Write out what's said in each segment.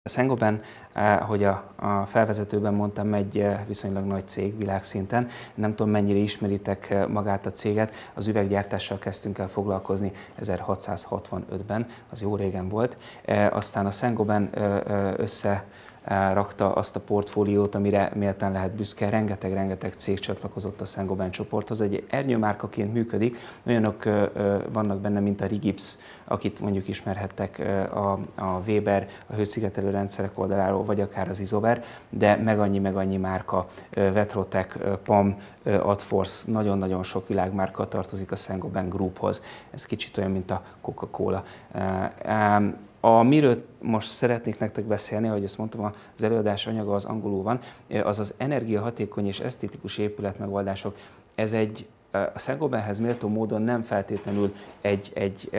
Saint-Gobain, ahogy a felvezetőben mondtam, egy viszonylag nagy cég világszinten. Nem tudom, mennyire ismeritek magát a céget. Az üveggyártással kezdtünk el foglalkozni 1665-ben, az jó régen volt. Aztán a Saint-Gobain összerakta azt a portfóliót, amire méltán lehet büszke. Rengeteg cég csatlakozott a Saint-Gobain csoporthoz. Egy ernyőmárkaként működik, olyanok vannak benne, mint a Rigips, akit mondjuk ismerhettek a Weber, a hőszigetelő rendszerek oldaláról, vagy akár az Isover, de meg annyi márka, Vetrotec, PAM, Adforce, nagyon-nagyon sok világmárka tartozik a Saint-Gobain Grouphoz. Ez kicsit olyan, mint a Coca-Cola. Amiről most szeretnék nektek beszélni, ahogy ezt mondtam, az előadás anyaga az angolul van, az az energiahatékony és esztétikus épületmegoldások. Ez a Saint-Gobainhez méltó módon nem feltétlenül egy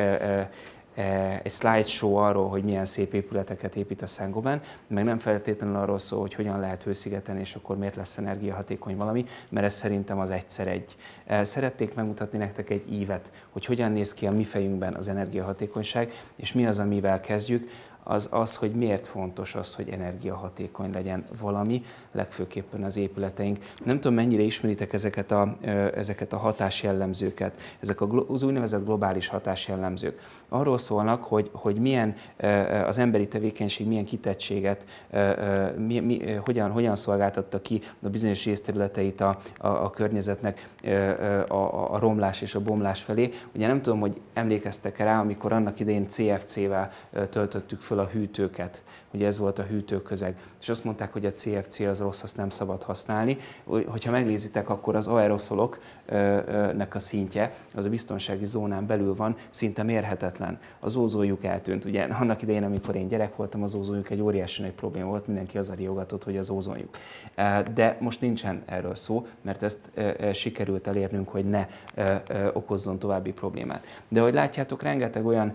slideshow arról, hogy milyen szép épületeket épít a Saint-Gobain, meg nem feltétlenül arról szól, hogy hogyan lehet hőszigetelni, és akkor miért lesz energiahatékony valami, mert ez szerintem az egyszer egy. Szerették megmutatni nektek egy ívet, hogy hogyan néz ki a mi fejünkben az energiahatékonyság, és mi az, amivel kezdjük, az, hogy miért fontos az, hogy energiahatékony legyen valami, legfőképpen az épületeink. Nem tudom, mennyire ismeritek ezeket a hatásjellemzőket, ezek az úgynevezett globális hatásjellemzők. Arról szólnak, hogy milyen az emberi tevékenység, milyen kitettséget, hogyan szolgáltatta ki a bizonyos részterületeit a környezetnek a romlás és a bomlás felé. Ugye nem tudom, hogy emlékeztek rá, amikor annak idején CFC-vel töltöttük föl a hűtőket, ugye ez volt a hűtőközeg, és azt mondták, hogy a CFC az rossz, azt nem szabad használni. Hogyha megnézitek, akkor az aeroszoloknak a szintje, az a biztonsági zónán belül van, szinte mérhetetlen. Az ózonjuk eltűnt. Ugye annak idején, amikor én gyerek voltam, az ózonjuk egy óriási nagy probléma volt, mindenki az riogatott, hogy az ózonjuk. De most nincsen erről szó, mert ezt sikerült elérnünk, hogy ne okozzon további problémát. De ahogy látjátok, rengeteg olyan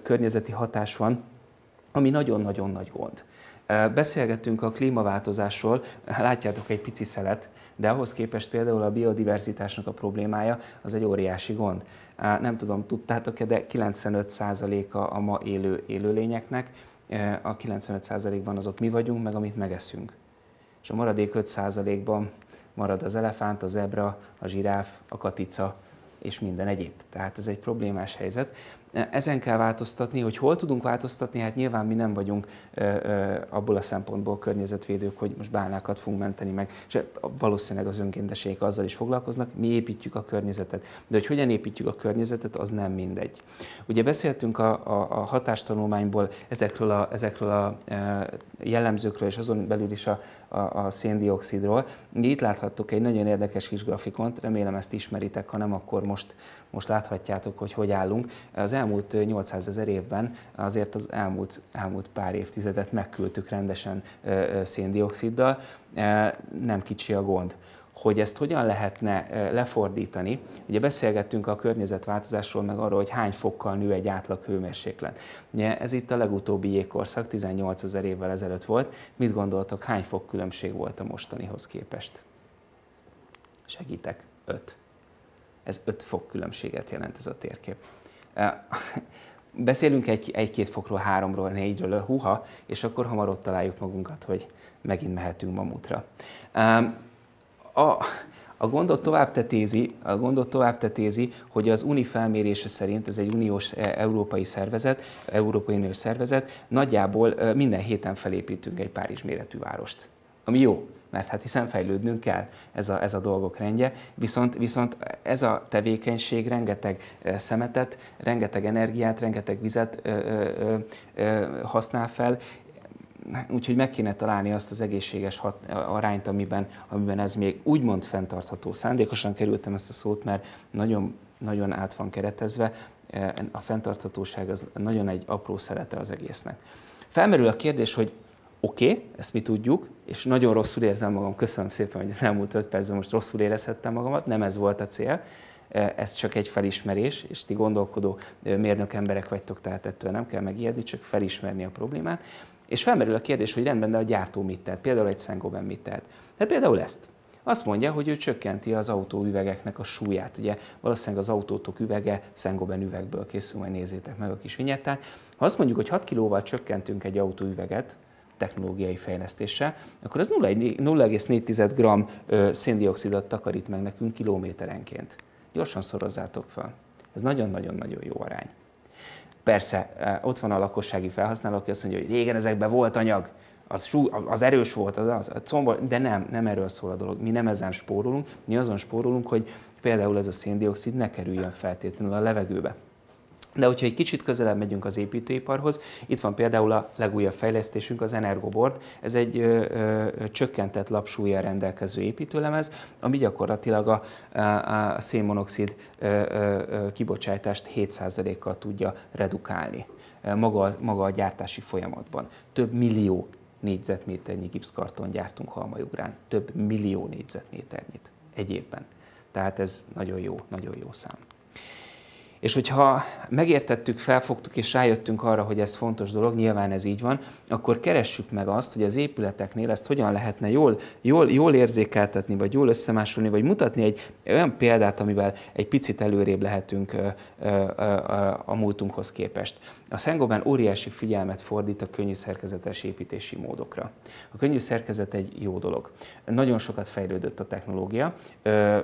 környezeti hatás van, ami nagyon-nagyon nagy gond. Beszélgettünk a klímaváltozásról, látjátok egy pici szelet, de ahhoz képest például a biodiverzitásnak a problémája az egy óriási gond. Nem tudom, tudtátok-e, de 95%-a a ma élő élőlényeknek, a 95%-ban azok mi vagyunk, meg amit megeszünk. És a maradék 5%-ban marad az elefánt, a zebra, a zsiráf, a katica és minden egyéb. Tehát ez egy problémás helyzet. Ezen kell változtatni, hogy hol tudunk változtatni, hát nyilván mi nem vagyunk abból a szempontból környezetvédők, hogy most bálnákat fogunk menteni meg, és valószínűleg az önkénteseik azzal is foglalkoznak, mi építjük a környezetet. De hogy hogyan építjük a környezetet, az nem mindegy. Ugye beszéltünk a hatástanulmányból ezekről a jellemzőkről, és azon belül is a széndioxidról. Itt láthattok egy nagyon érdekes kis grafikont, remélem ezt ismeritek, ha nem, akkor most láthatjátok, hogy állunk. Az elmúlt 800 000 évben azért az elmúlt pár évtizedet megküldtük rendesen széndioxiddal, nem kicsi a gond. Hogy ezt hogyan lehetne lefordítani, ugye beszélgettünk a környezetváltozásról, meg arról, hogy hány fokkal nő egy átlag hőmérséklet. Ugye ez itt a legutóbbi jégkorszak, 18 000 évvel ezelőtt volt. Mit gondoltok, hány fok különbség volt a mostanihoz képest? Segítek, 5. Ez 5 fok különbséget jelent ez a térkép. Beszélünk egy-két fokról, 3-ról, 4-ről, húha, és akkor hamar ott találjuk magunkat, hogy megint mehetünk mamutra. A gondot tovább tetézi, hogy az UNI felmérése szerint, ez egy uniós európai uniós szervezet, nagyjából minden héten felépítünk egy Párizs méretű várost. Ami jó, mert hát hiszen fejlődnünk kell, ez a dolgok rendje, viszont ez a tevékenység rengeteg szemetet, rengeteg energiát, rengeteg vizet használ fel, úgyhogy meg kéne találni azt az egészséges arányt, amiben ez még úgymond fenntartható. Szándékosan kerültem ezt a szót, mert nagyon át van keretezve, a fenntarthatóság az nagyon egy apró szelete az egésznek. Felmerül a kérdés, hogy oké, ezt mi tudjuk, és nagyon rosszul érzem magam, köszönöm szépen, hogy az elmúlt 5 percben most rosszul érezhettem magamat, nem ez volt a cél, ez csak egy felismerés, és ti gondolkodó mérnök emberek vagytok, tehát ettől nem kell megijedni, csak felismerni a problémát. És felmerül a kérdés, hogy rendben, de a gyártó mit tehet? Például egy Saint-Gobain mit tehet? Tehát például ezt. Azt mondja, hogy ő csökkenti az autóüvegeknek a súlyát. Ugye valószínűleg az autótok üvege Saint-Gobain üvegből készül, majd nézzétek meg a kis vinyettát. Ha azt mondjuk, hogy 6 kilóval csökkentünk egy autóüveget, technológiai fejlesztéssel, akkor az 0,4 g széndioxidot takarít meg nekünk kilométerenként. Gyorsan szorozzátok fel. Ez nagyon-nagyon-nagyon jó arány. Persze, ott van a lakossági felhasználó, aki azt mondja, hogy régen ezekben volt anyag, az erős volt, az combol, de nem erről szól a dolog. Mi nem ezen spórolunk, mi azon spórolunk, hogy például ez a széndioxid ne kerüljön feltétlenül a levegőbe. De hogyha egy kicsit közelebb megyünk az építőiparhoz, itt van például a legújabb fejlesztésünk, az EnergoBoard. Ez egy csökkentett lapsúllyal rendelkező építőlemez, ami gyakorlatilag a szénmonoxid kibocsátást 7%-kal tudja redukálni maga a gyártási folyamatban. Több millió négyzetméternyi gipszkarton gyártunk Halmajugrán. Több millió négyzetméternyit egy évben. Tehát ez nagyon jó szám. És hogyha megértettük, felfogtuk és rájöttünk arra, hogy ez fontos dolog, nyilván ez így van, akkor keressük meg azt, hogy az épületeknél ezt hogyan lehetne jól érzékeltetni, vagy jól összemásolni, vagy mutatni egy olyan példát, amivel egy picit előrébb lehetünk a múltunkhoz képest. A Saint-Gobain óriási figyelmet fordít a könnyű szerkezetes építési módokra. A könnyű szerkezet egy jó dolog. Nagyon sokat fejlődött a technológia.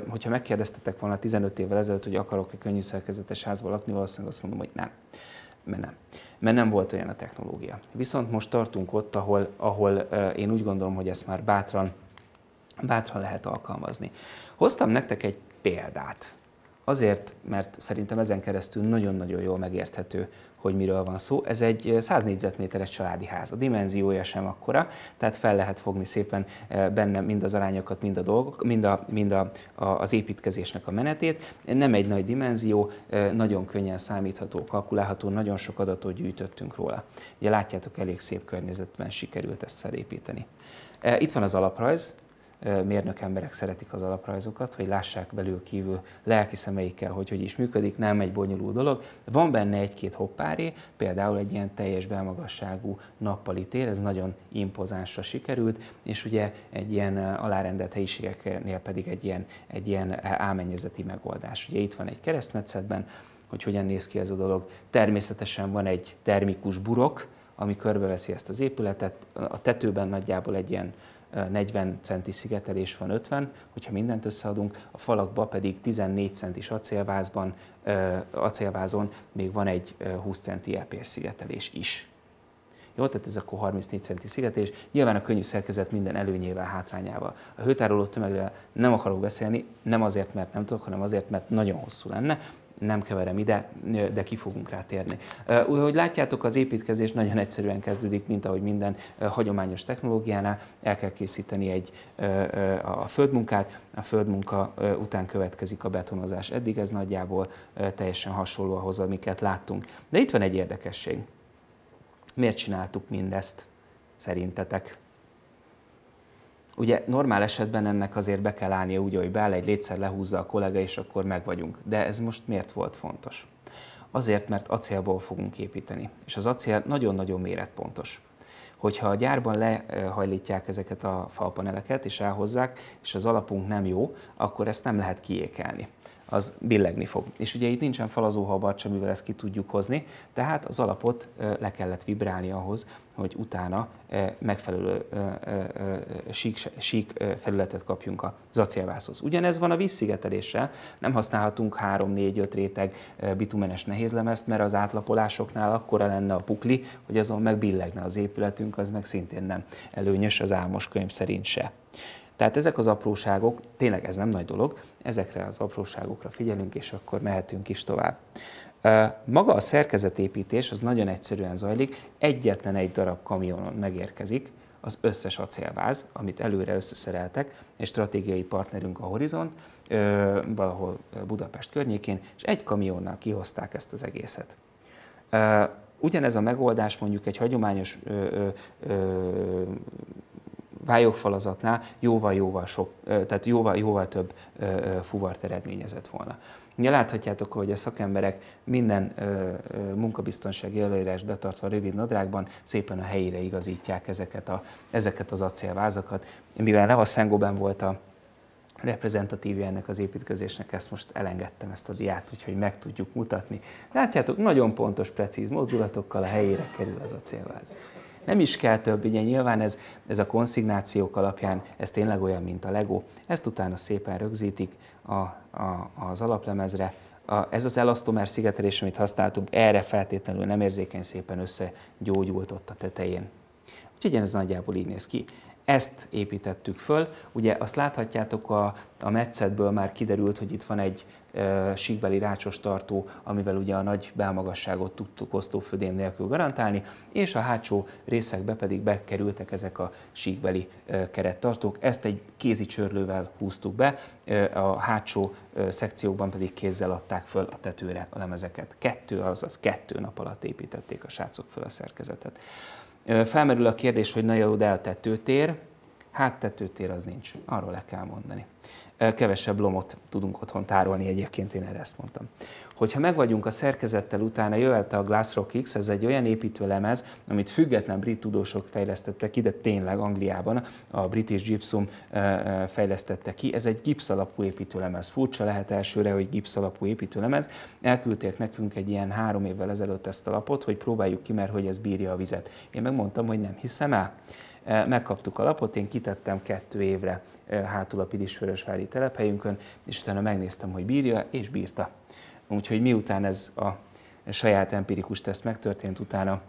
Hogyha megkérdeztetek volna 15 évvel ezelőtt, hogy akarok-e könnyű szerkezetes házban lakni, valószínűleg azt mondom, hogy nem. Mert nem volt olyan a technológia. Viszont most tartunk ott, ahol én úgy gondolom, hogy ezt már bátran lehet alkalmazni. Hoztam nektek egy példát. Azért, mert szerintem ezen keresztül nagyon-nagyon jól megérthető, hogy miről van szó. Ez egy 100 négyzetméteres családi ház. A dimenziója sem akkora, tehát fel lehet fogni szépen benne mind az arányokat, mind a dolgok, mind az építkezésnek a menetét. Nem egy nagy dimenzió, nagyon könnyen számítható, kalkulálható, nagyon sok adatot gyűjtöttünk róla. Ugye látjátok, elég szép környezetben sikerült ezt felépíteni. Itt van az alaprajz. Mérnök emberek szeretik az alaprajzokat, hogy lássák belül kívül lelki szemeikkel, hogy is működik, nem egy bonyolult dolog. Van benne egy-két hoppáré, például egy ilyen teljes belmagasságú nappali tér, ez nagyon impozánsra sikerült, és ugye egy ilyen alárendelt helyiségeknél pedig egy ilyen álmennyezeti megoldás. Ugye itt van egy keresztmetszetben, hogy hogyan néz ki ez a dolog. Természetesen van egy termikus burok, ami körbeveszi ezt az épületet, a tetőben nagyjából egy ilyen 40 centi szigetelés van, 50, hogyha mindent összeadunk, a falakba pedig 14 centis acélvázon még van egy 20 centi epér szigetelés is. Jó, tehát ez akkor 34 centi szigetelés. Nyilván a könnyű szerkezet minden előnyével, hátrányával. A hőtároló tömegről nem akarok beszélni, nem azért, mert nem tudok, hanem azért, mert nagyon hosszú lenne. Nem keverem ide, de ki fogunk rá térni. Úgy látjátok, az építkezés nagyon egyszerűen kezdődik, mint ahogy minden hagyományos technológiánál. El kell készíteni a földmunkát, a földmunka után következik a betonozás. Eddig ez nagyjából teljesen hasonló ahhoz, amiket láttunk. De itt van egy érdekesség. Miért csináltuk mindezt szerintetek? Ugye normál esetben ennek azért be kell állnia úgy, hogy beáll, egy létszer lehúzza a kollega, és akkor meg vagyunk. De ez most miért volt fontos? Azért, mert acélból fogunk építeni. És az acél nagyon-nagyon méretpontos. Hogyha a gyárban lehajlítják ezeket a falpaneleket, és elhozzák, és az alapunk nem jó, akkor ezt nem lehet kiékelni. Az billegni fog. És ugye itt nincsen falazó habarcsa, mivel ezt ki tudjuk hozni, tehát az alapot le kellett vibrálni ahhoz, hogy utána megfelelő sík felületet kapjunk az acélvázhoz. Ugyanez van a vízszigeteléssel, nem használhatunk 3-4-5 réteg bitumenes nehézlemezt, mert az átlapolásoknál akkora lenne a pukli, hogy azon meg billegne az épületünk, az meg szintén nem előnyös az Álmos könyv szerint se. Tehát ezek az apróságok, tényleg ez nem nagy dolog, ezekre az apróságokra figyelünk, és akkor mehetünk is tovább. Maga a szerkezetépítés az nagyon egyszerűen zajlik, egyetlen egy darab kamionon megérkezik az összes acélváz, amit előre összeszereltek, és stratégiai partnerünk a Horizont, valahol Budapest környékén, és egy kamionnal kihozták ezt az egészet. Ugyanez a megoldás mondjuk egy hagyományos vályogfalazatnál jóval több fuvart eredményezett volna. Ugye láthatjátok, hogy a szakemberek minden munkabiztonsági előírást betartva rövid nadrágban szépen a helyére igazítják ezeket az acélvázakat. Mivel nem a Saint-Gobain volt a reprezentatívja ennek az építkezésnek, ezt most elengedtem ezt a diát, úgyhogy meg tudjuk mutatni. Látjátok, nagyon pontos, precíz mozdulatokkal a helyére kerül az acélváz. Nem is kell több, ugye nyilván ez a konszignációk alapján, ez tényleg olyan, mint a Lego. Ezt utána szépen rögzítik az alaplemezre. Ez az elasztomer szigetelés, amit használtunk, erre feltétlenül nem érzékeny, szépen összegyógyult ott a tetején. Úgyhogy ez nagyjából így néz ki. Ezt építettük föl. Ugye azt láthatjátok, a metszetből már kiderült, hogy itt van egy síkbeli rácsos tartó, amivel ugye a nagy belmagasságot tudtuk osztófödém nélkül garantálni, és a hátsó részekbe pedig bekerültek ezek a síkbeli kerettartók. Ezt egy kézi csörlővel húztuk be, a hátsó szekciókban pedig kézzel adták föl a tetőre a lemezeket. Kettő nap alatt építették a srácok föl a szerkezetet. Felmerül a kérdés, hogy na jó, de a tetőtér? Hát tetőtér az nincs, arról le kell mondani. Kevesebb lomot tudunk otthon tárolni, egyébként én erre ezt mondtam. Hogyha meg vagyunk a szerkezettel, utána jöhet a Glassrock X, ez egy olyan építőlemez, amit független brit tudósok fejlesztettek ki, de tényleg Angliában a British Gypsum fejlesztette ki. Ez egy gipsz alapú építőlemez. Furcsa lehet elsőre, hogy gipsz alapú építőlemez. Elküldték nekünk egy ilyen 3 évvel ezelőtt ezt a lapot, hogy próbáljuk ki, mert hogy ez bírja a vizet. Én megmondtam, hogy nem hiszem el. Megkaptuk a lapot, én kitettem 2 évre hátul a Pilisvörösvári telephelyünkön, és utána megnéztem, hogy bírja, és bírta. Úgyhogy miután ez a saját empirikus teszt megtörtént, utána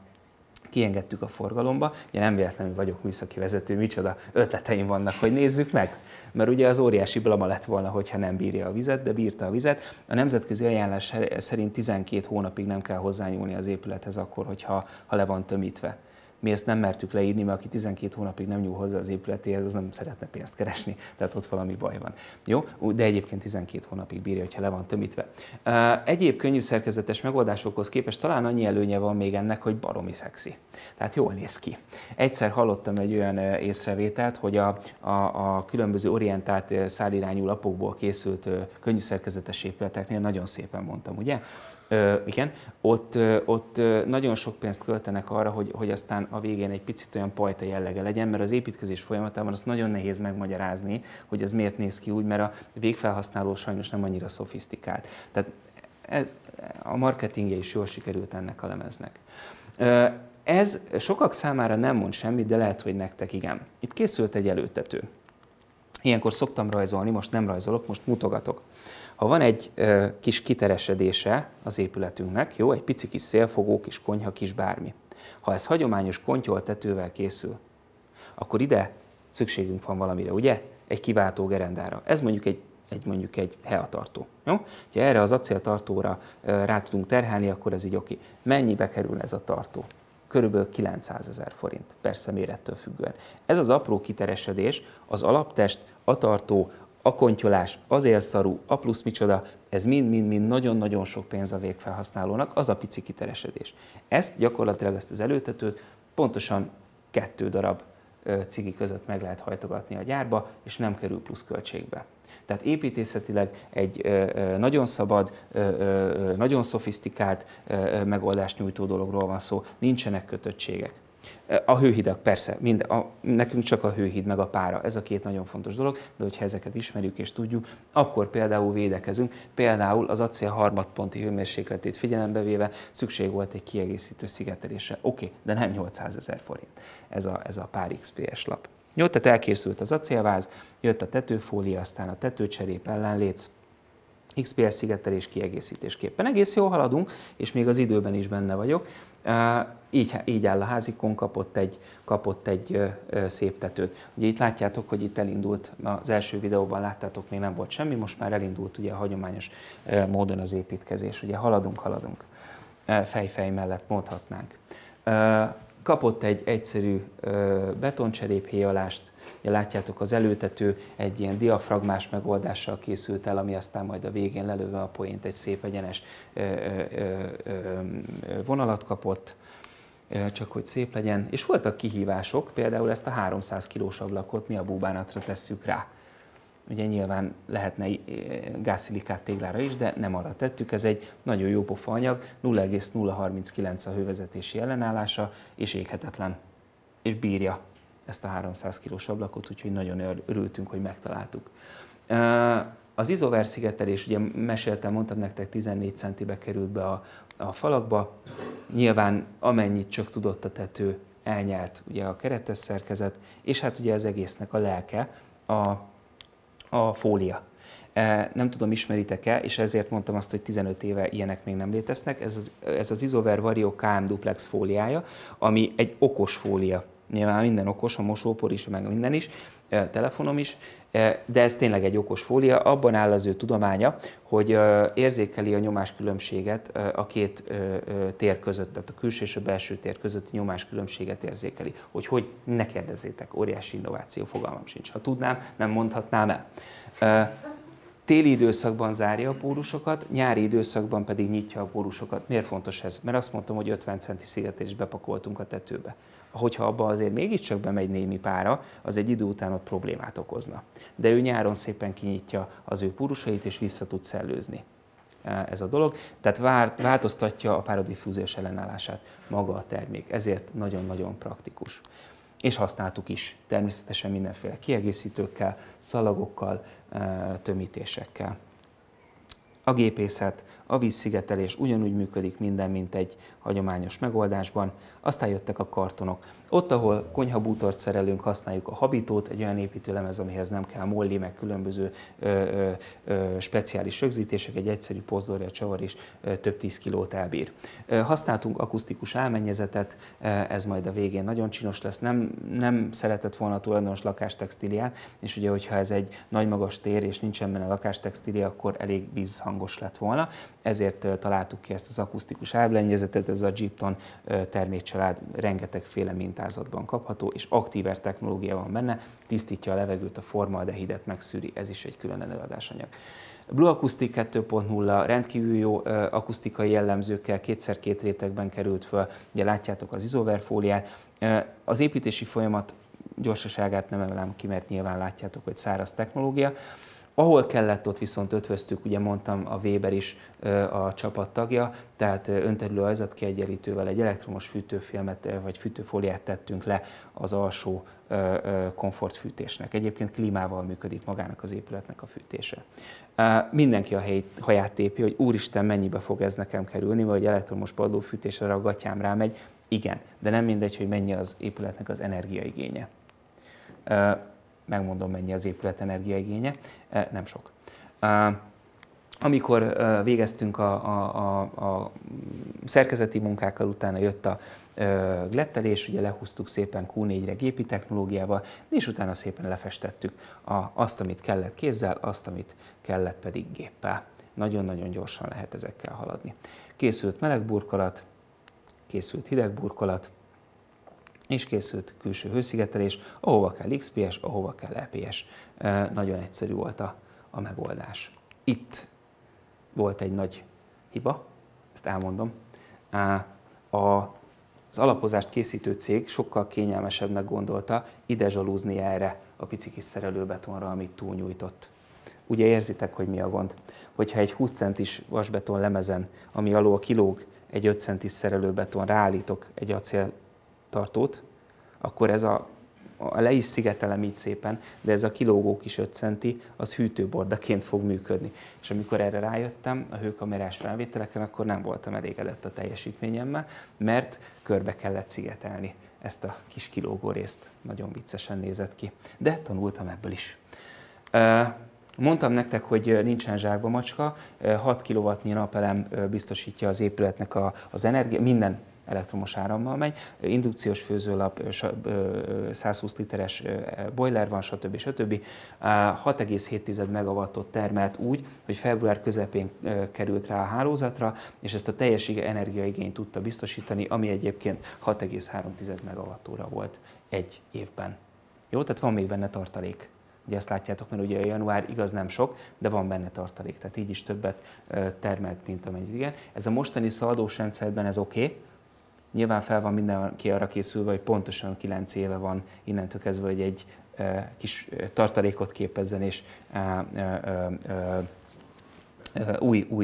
kiengedtük a forgalomba. Ugye nem véletlenül vagyok műszaki vezető, micsoda ötleteim vannak, hogy nézzük meg. Mert ugye az óriási blama lett volna, hogyha nem bírja a vizet, de bírta a vizet. A nemzetközi ajánlás szerint 12 hónapig nem kell hozzányúlni az épülethez akkor, hogyha le van tömítve. Mi ezt nem mertük leírni, mert aki 12 hónapig nem nyúl hozzá az épületéhez, az nem szeretne pénzt keresni, tehát ott valami baj van. Jó? De egyébként 12 hónapig bírja, hogyha le van tömítve. Egyéb könnyű szerkezetes megoldásokhoz képest talán annyi előnye van még ennek, hogy baromi szexi. Tehát jól néz ki. Egyszer hallottam egy olyan észrevételt, hogy a különböző orientált szálirányú lapokból készült könnyű szerkezetes épületeknél nagyon szépen mondtam, ugye? Igen, ott nagyon sok pénzt költenek arra, hogy aztán a végén egy picit olyan pajta jellege legyen, mert az építkezés folyamatában azt nagyon nehéz megmagyarázni, hogy ez miért néz ki úgy, mert a végfelhasználó sajnos nem annyira szofisztikált. Tehát a marketingje is jól sikerült ennek a lemeznek. Ez sokak számára nem mond semmit, de lehet, hogy nektek igen. Itt készült egy előtető. Ilyenkor szoktam rajzolni, most nem rajzolok, most mutogatok. Ha van egy kis kiteresedése az épületünknek, jó, egy pici kis szélfogó, kis konyha, kis bármi. Ha ez hagyományos kontyoltetővel készül, akkor ide szükségünk van valamire, ugye? Egy kiváltó gerendára. Ez mondjuk egy heatartó. Jó? Ha erre az acéltartóra rá tudunk terhelni, akkor ez így oké. Mennyibe kerül ez a tartó? Körülbelül 900 000 forint, persze mérettől függően. Ez az apró kiteresedés, az alaptest, a tartó, a kontyolás, az élszarú, a plusz micsoda, ez mind nagyon-nagyon sok pénz a végfelhasználónak, az a pici kiteresedés. Ezt gyakorlatilag, ezt az előtetőt pontosan 2 darab cigi között meg lehet hajtogatni a gyárba, és nem kerül plusz költségbe. Tehát építészetileg egy nagyon szabad, nagyon szofisztikált megoldást nyújtó dologról van szó, nincsenek kötöttségek. A hőhidak persze, nekünk csak a hőhíd meg a pára, ez a 2 nagyon fontos dolog, de hogyha ezeket ismerjük és tudjuk, akkor például védekezünk. Például az acél harmadponti hőmérsékletét figyelembe véve szükség volt egy kiegészítő szigetelésre. Oké, de nem 800 000 forint ez a pár XPS lap. Jó, tehát elkészült az acélváz, jött a tetőfólia, aztán a tetőcserép, ellenléc, XPS szigetelés kiegészítésképpen. Egész jól haladunk, és még az időben is benne vagyok. Így áll a házikon, kapott egy szép tetőt. Ugye itt látjátok, hogy itt elindult, az első videóban láttátok, még nem volt semmi, most már elindult ugye a hagyományos módon az építkezés. Ugye haladunk, fej mellett mondhatnánk. Kapott egy egyszerű betoncseréphéjalást, ugye látjátok, az előtető egy ilyen diafragmás megoldással készült el, ami aztán majd a végén lelőve a poént egy szép egyenes vonalat kapott, csak hogy szép legyen. És voltak kihívások, például ezt a 300 kilós ablakot mi a búbánatra tesszük rá. Ugye nyilván lehetne gázszilikát téglára is, de nem arra tettük. Ez egy nagyon jó pofa anyag, 0,039 a hővezetési ellenállása, és éghetetlen. És bírja ezt a 300 kilós ablakot, úgyhogy nagyon örültünk, hogy megtaláltuk. Az izover szigetelés, ugye mondtam nektek, 14 centibe került be a falakba. Nyilván amennyit csak tudott a tető, elnyelt ugye a keretes szerkezet, és hát ugye az egésznek a lelke a fólia. Nem tudom, ismeritek-e, és ezért mondtam azt, hogy 15 éve ilyenek még nem léteznek. Ez az Isover Vario KM Duplex fóliája, ami egy okos fólia. Nyilván minden okos, a mosópor is, meg minden is, telefonom is, de ez tényleg egy okos fólia. Abban áll az ő tudománya, hogy érzékeli a nyomáskülönbséget a két tér között, tehát a külső és a belső tér közötti nyomáskülönbséget érzékeli. Hogy ne kérdezzétek, óriási innováció, fogalmam sincs. Ha tudnám, nem mondhatnám el. Téli időszakban zárja a pórusokat, nyári időszakban pedig nyitja a pórusokat. Miért fontos ez? Mert azt mondtam, hogy 50 centi szigetelést bepakoltunk a tetőbe. Hogyha abban azért mégiscsak bemegy némi pára, az egy idő után ott problémát okozna. De ő nyáron szépen kinyitja az ő pórusait, és vissza tud szellőzni ez a dolog. Tehát változtatja a páradiffúziós ellenállását maga a termék. Ezért nagyon-nagyon praktikus. És használtuk is, természetesen mindenféle kiegészítőkkel, szalagokkal, tömítésekkel. A gépészet, a vízszigetelés ugyanúgy működik minden, mint egy hagyományos megoldásban. Aztán jöttek a kartonok. Ott, ahol konyhabútort szerelünk, használjuk a habitót, egy olyan építőlemez, amihez nem kell molli, meg különböző speciális rögzítések, egy egyszerű pozdorja csavar is több 10 kilót elbír. Használtunk akusztikus álmennyezetet, ez majd a végén nagyon csinos lesz. Nem szeretett volna a tulajdonos lakástextíliát, és ugye, hogyha ez egy nagy magas tér, és nincsen benne lakástextília, akkor elég vízhangos lett volna. Ezért találtuk ki ezt az akusztikus álmennyezetet, ez a Gypton termékcsalád rengetegféle mintázatban kapható, és aktíver technológia van benne, tisztítja a levegőt, a formaldehidet megszűri, ez is egy külön előadásanyag. Blue Acoustic 2.0 rendkívül jó akusztikai jellemzőkkel, 2x2 rétegben került föl, ugye látjátok az Isover fóliát. Az építési folyamat gyorsaságát nem emelem ki, mert nyilván látjátok, hogy száraz technológia. Ahol kellett, ott viszont ötvöztük, ugye mondtam, a Weber is a csapattagja, tehát önterülő ajzatkiegyenlítővel egy elektromos fűtőfilmet vagy fűtőfóliát tettünk le az alsó komfortfűtésnek. Egyébként klímával működik magának az épületnek a fűtése. Mindenki a haját tépi, hogy úristen, mennyibe fog ez nekem kerülni, vagy elektromos padlófűtésre a gatyám rámegy. Igen, de nem mindegy, hogy mennyi az épületnek az energiaigénye. Megmondom, mennyi az épület energiaigénye, nem sok. Amikor végeztünk a szerkezeti munkákkal, utána jött a glettelés, ugye lehúztuk szépen Q4-re gépi technológiával, és utána szépen lefestettük azt, amit kellett kézzel, azt, amit kellett pedig géppel. Nagyon-nagyon gyorsan lehet ezekkel haladni. Készült meleg burkolat, készült hideg burkolat, és készült külső hőszigetelés, ahova kell XPS, ahova kell EPS. Nagyon egyszerű volt a megoldás. Itt volt egy nagy hiba, ezt elmondom. Az alapozást készítő cég sokkal kényelmesebbnek gondolta ide zsalúzni erre a pici kis szerelőbetonra, amit túlnyújtott. Ugye érzitek, hogy mi a gond? Hogyha egy 20 centis vasbeton lemezen, ami alól kilóg egy 5 centis szerelőbeton, ráállítok egy acéltartót, akkor ez le is szigetelem így szépen, de ez a kilógó kis 5 centi, az hűtőbordaként fog működni. És amikor erre rájöttem a hőkamerás felvételeken, akkor nem voltam elégedett a teljesítményemmel, mert körbe kellett szigetelni ezt a kis kilógó részt. Nagyon viccesen nézett ki, de tanultam ebből is. Mondtam nektek, hogy nincsen zsákba macska, 6 kW-nyi napelem biztosítja az épületnek az energia, minden elektromos árammal megy, indukciós főzőlap, 120 literes boiler van, stb. 6,7 megawattot termelt úgy, hogy február közepén került rá a hálózatra, és ezt a teljes energiaigényt tudta biztosítani, ami egyébként 6,3 megawattóra volt egy évben. Jó, tehát van még benne tartalék. Ugye ezt látjátok, mert ugye a január igaz nem sok, de van benne tartalék, tehát így is többet termelt, mint amennyit igen. Ez a mostani szaldós rendszerben ez oké. Nyilván fel van mindenki arra készülve, hogy pontosan 9 éve van innentől kezdve, hogy egy kis tartalékot képezzen, és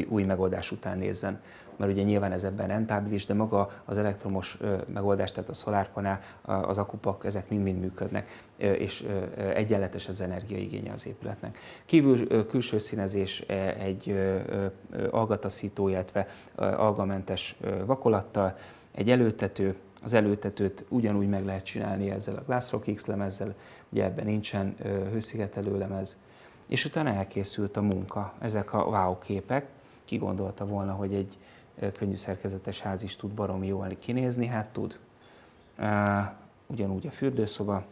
új megoldás után nézzen. Mert ugye nyilván ez ebben rentábilis, de maga az elektromos megoldás, tehát a szolárpanel, az akupak, ezek mind-mind működnek, és egyenletes az energiaigénye az épületnek. Külső színezés egy algataszító, illetve algamentes vakolattal, egy előtető, Az előtetőt ugyanúgy meg lehet csinálni ezzel a Glassrock X lemezzel, ugye ebben nincsen hőszigetelő lemez, és utána elkészült a munka. Ezek a wow képek, ki gondolta volna, hogy egy könnyű szerkezetes ház is tud baromi jól kinézni, hát tud. Ugyanúgy a fürdőszoba,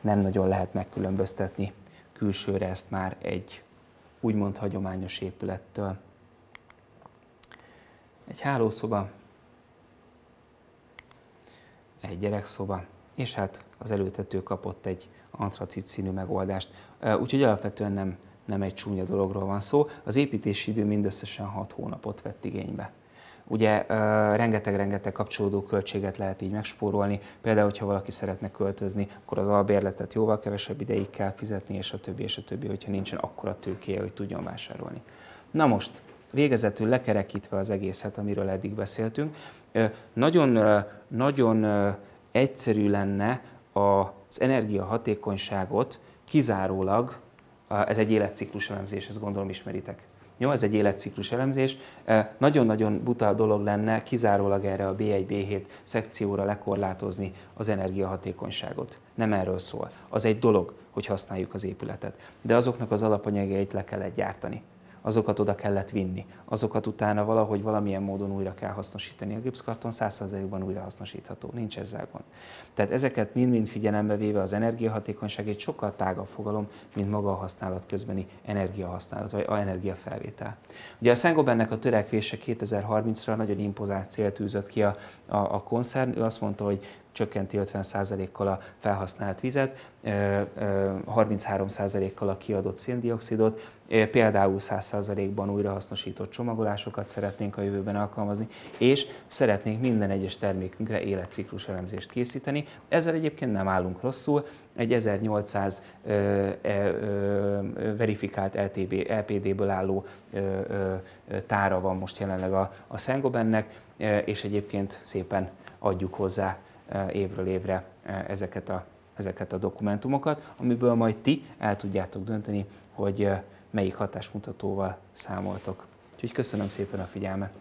nem nagyon lehet megkülönböztetni külsőre ezt már egy úgymond hagyományos épülettől. Egy hálószoba, egy gyerekszoba, és hát az előtető kapott egy antracit színű megoldást. Úgyhogy alapvetően nem egy csúnya dologról van szó. Az építési idő mindösszesen 6 hónapot vett igénybe. Ugye rengeteg kapcsolódó költséget lehet így megspórolni, például, hogyha valaki szeretne költözni, akkor az albérletet jóval kevesebb ideig kell fizetni, és a többi, hogyha nincsen akkora tőkéje, hogy tudjon vásárolni. Na most, végezetül lekerekítve az egészet, amiről eddig beszéltünk, nagyon egyszerű lenne az energiahatékonyságot kizárólag, ez egy életciklus elemzés, ezt gondolom ismeritek. Jó, ez egy életciklus elemzés. Nagyon-nagyon buta dolog lenne kizárólag erre a B1, B7 szekcióra lekorlátozni az energiahatékonyságot. Nem erről szól. Az egy dolog, hogy használjuk az épületet. De azoknak az alapanyagait le kellett gyártani. Azokat oda kellett vinni. Azokat utána valahogy valamilyen módon újra kell hasznosítani. A gipszkarton 100%-ban újra hasznosítható. Nincs ezzel gond. Tehát ezeket mind-mind figyelembe véve az energiahatékonyság egy sokkal tágabb fogalom, mint maga a használat közbeni energiahasználat, vagy a energiafelvétel. Ugye a Saint-Gobainnek a törekvése 2030-ra nagyon impozáns célt tűzött ki a koncern. Ő azt mondta, hogy csökkenti 50%-kal a felhasznált vizet, 33%-kal a kiadott széndioxidot, például 100%-ban újrahasznosított csomagolásokat szeretnénk a jövőben alkalmazni, és szeretnénk minden egyes termékünkre életciklus elemzést készíteni. Ezzel egyébként nem állunk rosszul, egy 1800 verifikált LPD-ből álló tára van most jelenleg a Saint-Gobainnek, és egyébként szépen adjuk hozzá évről évre ezeket a dokumentumokat, amiből majd ti el tudjátok dönteni, hogy melyik hatásmutatóval számoltok. Úgyhogy köszönöm szépen a figyelmet!